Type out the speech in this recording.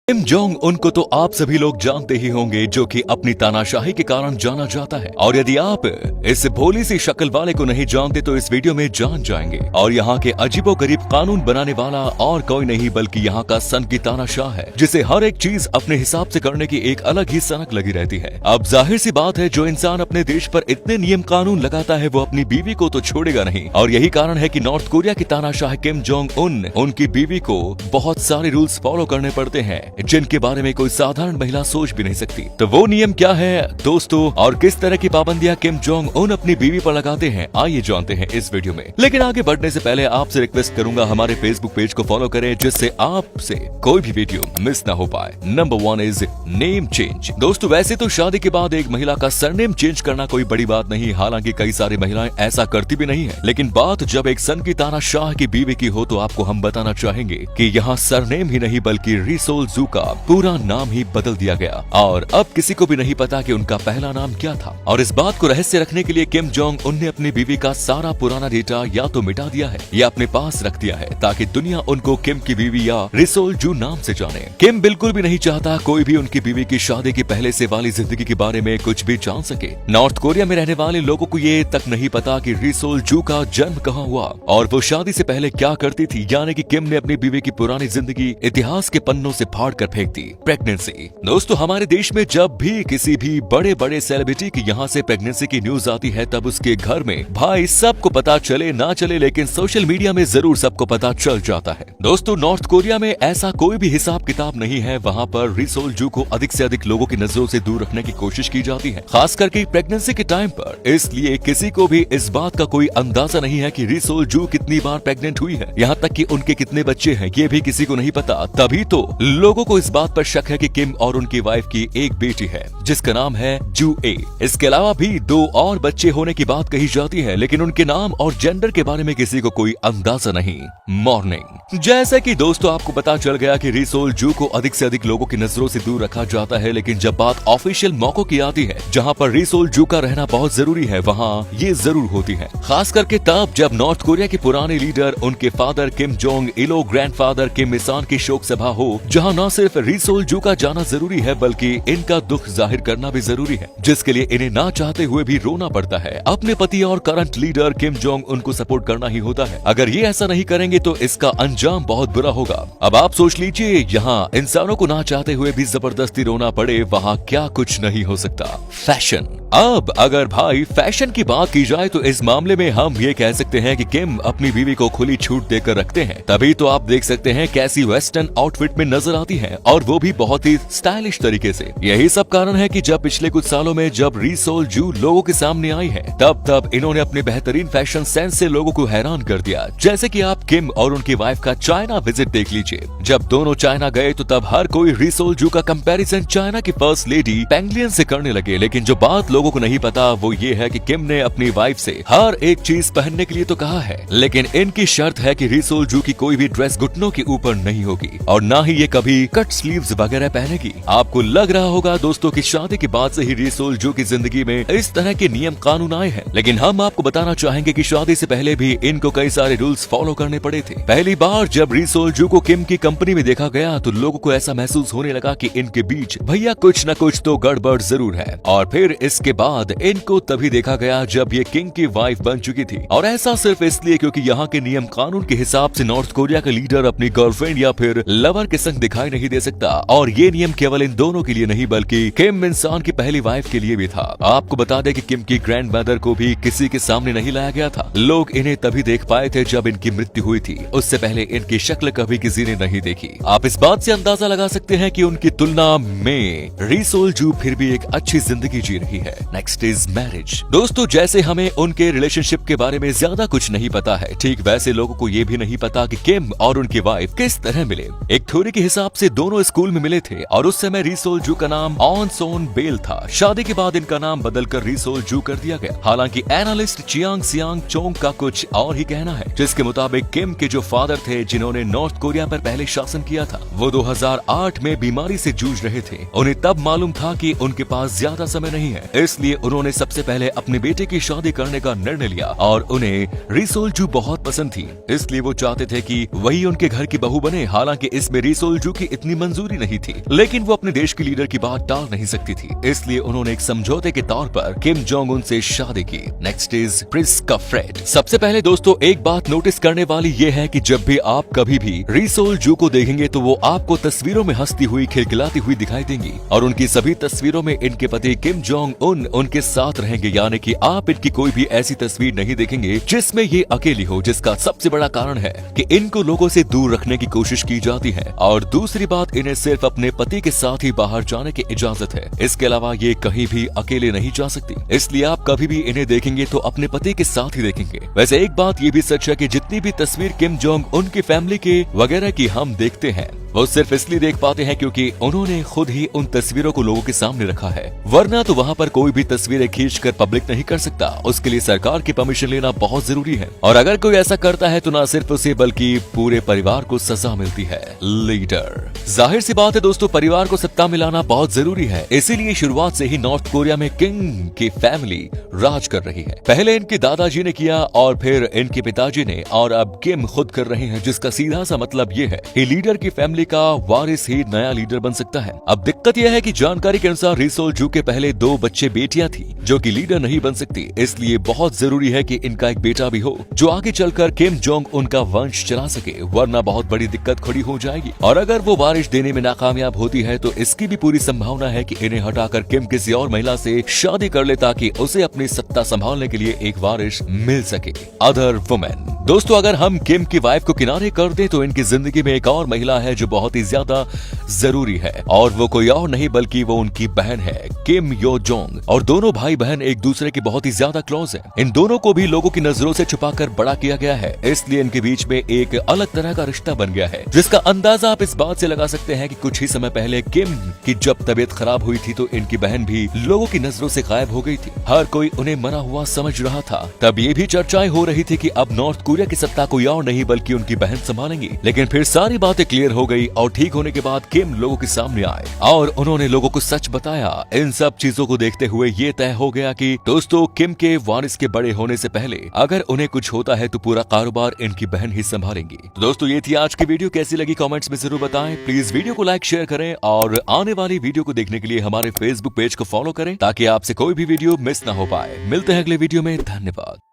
Kim Jong Un को तो आप सभी लोग जानते ही होंगे, जो कि अपनी तानाशाही के कारण जाना जाता है। और यदि आप इस भोली सी शक्ल वाले को नहीं जानते तो इस वीडियो में जान जाएंगे। और यहाँ के अजीबोगरीब कानून बनाने वाला और कोई नहीं बल्कि यहाँ का सन की तानाशाह है, जिसे हर एक चीज अपने हिसाब से करने की एक अलग ही सनक लगी रहती है। अब जाहिर सी बात है, जो इंसान अपने देश पर इतने नियम कानून लगाता है वो अपनी बीवी को तो छोड़ेगा नहीं। और यही कारण है कि नॉर्थ कोरिया की तानाशाह किम जोंग उनकी बीवी को बहुत सारे रूल्स फॉलो करने पड़ते हैं, जिनके बारे में कोई साधारण महिला सोच भी नहीं सकती। तो वो नियम क्या है दोस्तों, और किस तरह की पाबंदियां किम जोंग उन अपनी बीवी पर लगाते हैं, आइए जानते हैं इस वीडियो में। लेकिन आगे बढ़ने से पहले आपसे रिक्वेस्ट करूंगा, हमारे फेसबुक पेज को फॉलो करें, जिससे आपसे कोई भी वीडियो मिस ना हो पाए। Number 1 is name change. दोस्तों वैसे तो शादी के बाद एक महिला का सरनेम चेंज करना कोई बड़ी बात नहीं, हालांकि कई सारी महिलाएं ऐसा करती भी नहीं है। लेकिन बात जब एक सन की तानाशाह की बीवी की हो तो आपको हम बताना चाहेंगे कि यहाँ सरनेम ही नहीं बल्कि री सोल जू का पूरा नाम ही बदल दिया गया। और अब किसी को भी नहीं पता कि उनका पहला नाम क्या था। और इस बात को रहस्य रखने के लिए किम जोंग उन ने अपनी बीवी का सारा पुराना डेटा या तो मिटा दिया है या अपने पास रख दिया है, ताकि दुनिया उनको किम की बीवी या रिसोल जू नाम से जाने। किम बिल्कुल भी नहीं चाहता कोई भी उनकी बीवी की शादी की पहले से वाली जिंदगी के बारे में कुछ भी जान सके। नॉर्थ कोरिया में रहने वाले लोगों को ये तक नहीं पता कि रिसोल जू का जन्म कहाँ हुआ और वो शादी से पहले क्या करती थी, यानी कि किम ने अपनी बीवी की पुरानी जिंदगी इतिहास के पन्नों से फाड़ कर फेंक दी। प्रेगनेंसी। दोस्तों हमारे देश में जब भी किसी भी बड़े बड़े सेलिब्रिटी की यहाँ से प्रेगनेंसी की न्यूज आती है, तब उसके घर में भाई सबको पता चले ना चले, लेकिन सोशल मीडिया में जरूर सबको पता चल जाता है। दोस्तों नॉर्थ कोरिया में ऐसा कोई भी हिसाब किताब नहीं है, वहाँ पर रिसोल जू को अधिक से अधिक लोगों की नजरों से दूर रखने की कोशिश की जाती है, खास करके प्रेगनेंसी के टाइम पर। इसलिए किसी को भी इस बात का कोई अंदाजा नहीं है कि रिसोल जू कितनी बार प्रेग्नेंट हुई है, यहाँ तक कि उनके कितने बच्चे हैं ये भी किसी को नहीं पता। तभी तो लोगों को इस बात पर शक है कि किम और उनकी वाइफ की एक बेटी है जिसका नाम है जू ए। इसके अलावा भी 2 और बच्चे होने की बात कही जाती है, लेकिन उनके नाम और जेंडर के बारे में किसी को कोई अंदाजा नहीं। मॉर्निंग। जैसे कि दोस्तों आपको पता चल गया कि रिसोल जू को अधिक से अधिक लोगों की नजरों से दूर रखा जाता है, लेकिन जब बात ऑफिशियल मौकों की आती है जहां पर रिसोल जू का रहना बहुत जरूरी है, वहां ये जरूर होती है। खास करके तब जब नॉर्थ कोरिया के पुराने लीडर उनके फादर किम जोंग इलो, ग्रैंडफादर किम इसान की शोक सभा हो, जहां न सिर्फ रिसोल जू का जाना जरूरी है बल्कि इनका दुख जाहिर करना भी जरूरी है, जिसके लिए इन्हें ना चाहते हुए भी रोना पड़ता है। अपने पति और करंट लीडर किम जोंग उनको सपोर्ट करना ही होता है। अगर ये ऐसा नहीं करेंगे तो इसका अंजाम बहुत बुरा होगा। अब आप सोच लीजिए, यहाँ इंसानों को ना चाहते हुए भी जबरदस्ती रोना पड़े, वहाँ क्या कुछ नहीं हो सकता। फैशन। अब अगर भाई फैशन की बात की जाए तो इस मामले में हम ये कह सकते हैं कि किम अपनी बीवी को खुली छूट देकर रखते हैं। तभी तो आप देख सकते हैं कैसी वेस्टर्न आउटफिट में नजर आती है, और वो भी बहुत ही स्टाइलिश तरीके से। यही सब कारण है कि जब पिछले कुछ सालों में जब रिसोल जू लोगों के सामने आई है, तब इन्होंने अपने बेहतरीन फैशन सेंस से लोगों को हैरान कर दिया। जैसे कि आप किम और उनकी वाइफ का चाइना विजिट देख लीजिए। जब दोनों चाइना गए तो तब हर कोई रिसोल जू का कंपैरिजन चाइना की फर्स्ट लेडी पेंगलियन से करने लगे, लेकिन जो बात लोगों को नहीं पता वो ये है कि किम ने अपनी वाइफ से हर एक चीज पहनने के लिए तो कहा है, लेकिन इनकी शर्त है कि रिसोल जू की कोई भी ड्रेस घुटनों के ऊपर नहीं होगी और ना ही ये कभी कट स्लीव्स वगैरह पहनेगी। आपको लग रहा होगा दोस्तों कि शादी के बाद से ही रिसोल जू की जिंदगी में इस तरह के नियम कानून आए हैं, लेकिन हम आपको बताना चाहेंगे कि शादी से पहले भी इनको कई सारे रूल्स फॉलो करने पड़े थे। पहली बार जब रिसोल जू को किम की कंपनी में देखा गया तो लोगों को ऐसा महसूस होने लगा कि इनके बीच भैया कुछ न कुछ तो गड़बड़ जरूर है। और फिर इसके बाद इनको तभी देखा गया जब ये किंग की वाइफ बन चुकी थी, और ऐसा सिर्फ इसलिए क्योंकि यहाँ के नियम कानून के हिसाब से नॉर्थ कोरिया का लीडर अपनी गर्लफ्रेंड या फिर लवर के संग दिखाई नहीं दे सकता। और ये नियम केवल इन दोनों के लिए नहीं बल्कि किम इंसान की पहली वाइफ के लिए भी था। आपको बता दें कि किम की ग्रैंड मदर को भी किसी के सामने नहीं लाया गया था। लोग इन्हें तभी देख पाए थे जब इनकी मृत्यु हुई थी, उससे पहले इनकी शक्ल कभी किसी ने नहीं देखी। आप इस बात से अंदाजा लगा सकते हैं कि उनकी तुलना में रिसोल जू फिर भी एक अच्छी जिंदगी जी रही है। Next is marriage. दोस्तों जैसे हमें उनके रिलेशनशिप के बारे में ज्यादा कुछ नहीं पता है, ठीक वैसे लोगों को ये भी नहीं पता कि किम और उनकी वाइफ किस तरह मिले। एक थ्योरी के हिसाब से दोनों स्कूल में मिले थे और उस समय रिसोल जू का नाम ऑन सोन बेल था। शादी के बाद इनका नाम बदलकर रिसोल जू कर दिया गया। हालांकि एनालिस्ट चियांग सियांग चोंग का कुछ और ही कहना है, जिसके मुताबिक किम के जो फादर थे जिन्होंने नॉर्थ कोरिया पर पहले शासन किया था, वो 2008 में बीमारी से जूझ रहे थे। उन्हें तब मालूम था कि उनके पास ज्यादा समय नहीं है, इसलिए उन्होंने सबसे पहले अपने बेटे की शादी करने का निर्णय लिया और उन्हें री सोल जू बहुत पसंद थी, इसलिए वो चाहते थे कि वही उनके घर की बहू बने। हालांकि इसमें री सोल जू की इतनी मंजूरी नहीं थी, लेकिन वो अपने देश की लीडर की बात टाल नहीं सकती थी, इसलिए उन्होंने एक समझौते के तौर पर किम जोंग उन से शादी की। Next is Priska Fred. सबसे पहले दोस्तों एक बात नोटिस करने वाली ये है कि जब भी आप कभी भी री सोल जू को देखेंगे तो वो आपको तस्वीरों में हंसती हुई खिलखिलाती हुई दिखाई देंगी और उनकी सभी तस्वीरों में इनके पति किम जोंग उन उनके साथ रहेंगे, यानी कि आप इनकी कोई भी ऐसी तस्वीर नहीं देखेंगे जिसमें ये अकेली हो, जिसका सबसे बड़ा कारण है कि इनको लोगों से दूर रखने की कोशिश की जाती है। और दूसरी बात, इन्हें सिर्फ अपने पति के साथ ही बाहर जाने की इजाजत है, इसके अलावा ये कहीं भी अकेले नहीं जा सकती, इसलिए आप कभी भी इन्हें देखेंगे तो अपने पति के साथ ही देखेंगे। वैसे एक बात ये भी सच है कि जितनी भी तस्वीर किम जोंग उनकी फैमिली के वगैरह की हम देखते हैं वो सिर्फ इसलिए देख पाते हैं क्योंकि उन्होंने खुद ही उन तस्वीरों को लोगों के सामने रखा है, वरना तो वहाँ पर कोई भी तस्वीरें खींचकर पब्लिक नहीं कर सकता। उसके लिए सरकार की परमिशन लेना बहुत जरूरी है और अगर कोई ऐसा करता है तो न सिर्फ उसे बल्कि पूरे परिवार को सजा मिलती है। लीडर, जाहिर सी बात है दोस्तों, परिवार को सत्ता मिलाना बहुत जरूरी है, इसीलिए शुरुआत से ही नॉर्थ कोरिया में किंग की फैमिली राज कर रही है। पहले इनके दादाजी ने किया और फिर इनके पिताजी ने और अब किम खुद कर रहे हैं, जिसका सीधा सा मतलब ये है कि लीडर की फैमिली का वारिस ही नया लीडर बन सकता है। अब दिक्कत यह है कि जानकारी के अनुसार री सोल जू के पहले 2 बच्चे बेटियां थी जो कि लीडर नहीं बन सकती, इसलिए बहुत जरूरी है कि इनका एक बेटा भी हो जो आगे चलकर किम जोंग उनका वंश चला सके, वरना बहुत बड़ी दिक्कत खड़ी हो जाएगी। और अगर वो वारिस देने में नाकामयाब होती है तो इसकी भी पूरी संभावना है कि इन्हें हटाकर किम किसी और महिला से शादी कर ले ताकि उसे अपनी सत्ता संभालने के लिए एक वारिस मिल सके। अदर वुमेन, दोस्तों अगर हम किम की वाइफ को किनारे कर दें तो इनकी जिंदगी में एक और महिला है जो बहुत ही ज्यादा जरूरी है और वो कोई और नहीं बल्कि वो उनकी बहन है किम यो जोंग। और दोनों भाई बहन एक दूसरे के बहुत ही ज्यादा क्लोज हैं। इन दोनों को भी लोगों की नजरों से छुपाकर बड़ा किया गया है, इसलिए इनके बीच में एक अलग तरह का रिश्ता बन गया है, जिसका अंदाजा आप इस बात से लगा सकते हैं कि कुछ ही समय पहले किम की जब तबीयत खराब हुई थी तो इनकी बहन भी लोगों की नजरों से गायब हो गई थी। हर कोई उन्हें मरा हुआ समझ रहा था। तब ये भी चर्चाएं हो रही थी कि अब नॉर्थ कोरिया की सत्ता कोई और नहीं बल्कि उनकी बहन संभालेंगी, लेकिन फिर सारी बातें क्लियर हो गई और ठीक होने के बाद किम लोगों के सामने आए और उन्होंने लोगों को सच बताया। इन सब चीजों को देखते हुए ये तय हो गया कि दोस्तों किम के वारिस के बड़े होने से पहले अगर उन्हें कुछ होता है तो पूरा कारोबार इनकी बहन ही संभालेंगी। तो दोस्तों ये थी आज की वीडियो, कैसी लगी कमेंट्स में जरूर बताएं। प्लीज वीडियो को लाइक शेयर करें और आने वाली वीडियो को देखने के लिए हमारे फेसबुक पेज को फॉलो करें ताकि आपसे कोई भी वीडियो मिस ना हो पाए। मिलते हैं अगले वीडियो में, धन्यवाद।